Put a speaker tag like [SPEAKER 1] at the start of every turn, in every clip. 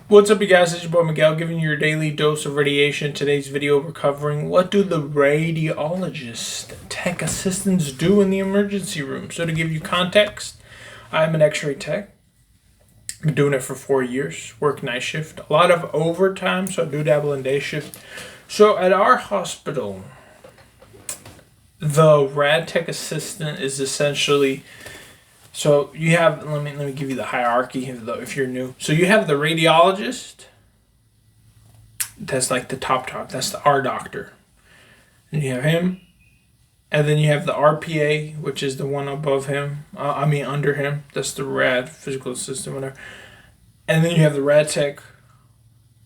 [SPEAKER 1] What's up, you guys? It's your boy Miguel giving you your daily dose of radiation. Today's video we're covering what do the radiologist tech assistants do in the emergency room. So to give you context, I'm an X-ray tech. Been doing it for 4 years. Work night shift. A lot of overtime, so I do dabble in day shift. So at our hospital, the rad tech assistant is essentially... So you have, let me give you the hierarchy if you're new. So you have the radiologist. That's like the top. That's our doctor. And you have him. And then you have the RPA, which is the one above him. Under him. That's the rad, physical assistant, whatever. And then you have the rad tech.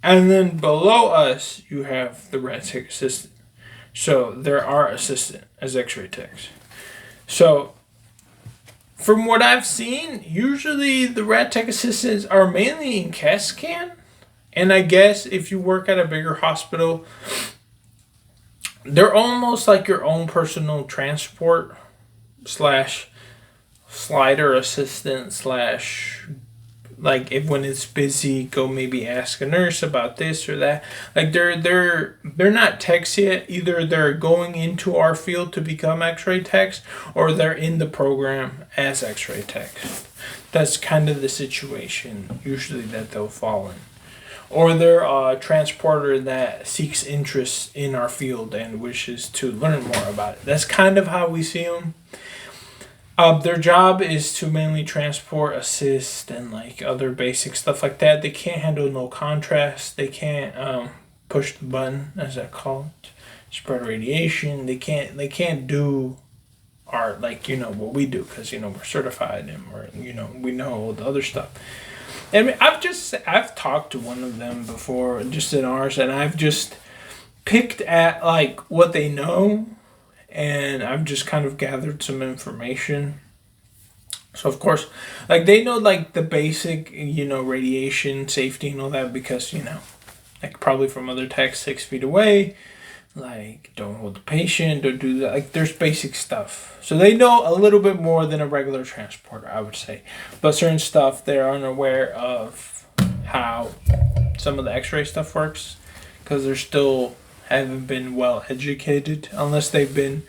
[SPEAKER 1] And then below us, you have the rad tech assistant. So they're our assistant as X-ray techs. So... from what I've seen, usually the rad tech assistants are mainly in CAT scan. And I guess if you work at a bigger hospital, they're almost like your own personal transport slash slider assistant slash, like if when it's busy, go maybe ask a nurse about this or that. Like they're not techs yet. Either they're going into our field to become X-ray techs, or they're in the program as X-ray techs. That's kind of the situation usually that they'll fall in. Or they're a transporter that seeks interest in our field and wishes to learn more about it. That's kind of how we see them. Their job is to mainly transport, assist, and like other basic stuff like that. They can't handle no contrast. They can't push the button, as I call it, spread radiation. They can't do our, like, what we do, because we're certified and we know all the other stuff. And I've talked to one of them before, just in ours, and I've just picked at like what they know. And I've just kind of gathered some information. So, of course, like they know like the basic, radiation safety and all that because, like probably from other techs 6 feet away, like don't hold the patient, don't do that. Like there's basic stuff. So they know a little bit more than a regular transporter, I would say. But certain stuff, they're unaware of how some of the X-ray stuff works because they're still... haven't been well educated unless they've been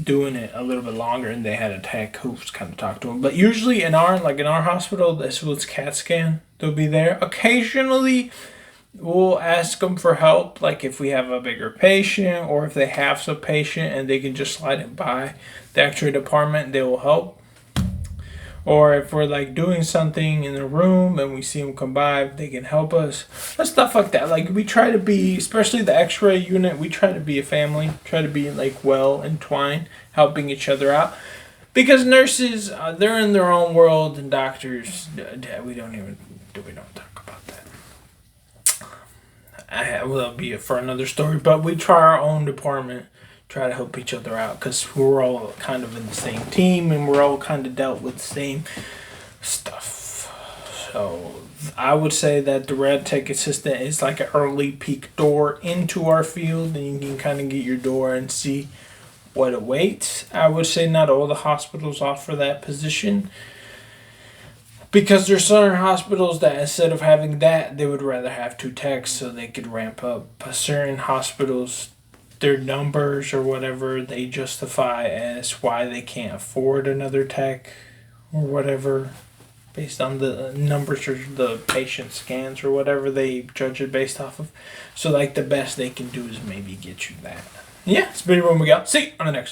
[SPEAKER 1] doing it a little bit longer and they had a tech who's kind of talked to them. But usually in our hospital, this was CAT scan. They'll be there. Occasionally, we'll ask them for help, like if we have a bigger patient or if they have some patient and they can just slide it by the X-ray department, they will help. Or if we're like doing something in the room and we see them come by, they can help us. And stuff like that. Like we try to be, especially the X-ray unit, we try to be a family. Try to be like well entwined, helping each other out. Because nurses, they're in their own world, and doctors, we don't talk about that. Well, that'll be for another story. But we try our own department. Try to help each other out because we're all kind of in the same team and we're all kind of dealt with the same stuff. So I would say that the rad tech assistant is like an early peek door into our field, and you can kind of get your door and see what awaits. I would say not all the hospitals offer that position because there's certain hospitals that instead of having that, they would rather have 2 techs so they could ramp up. But certain hospitals, their numbers or whatever they justify as why they can't afford another tech or whatever based on the numbers or the patient scans or whatever they judge it based off of. So like the best they can do is maybe get you that. Yeah, it's been Miguel. See you on the next one.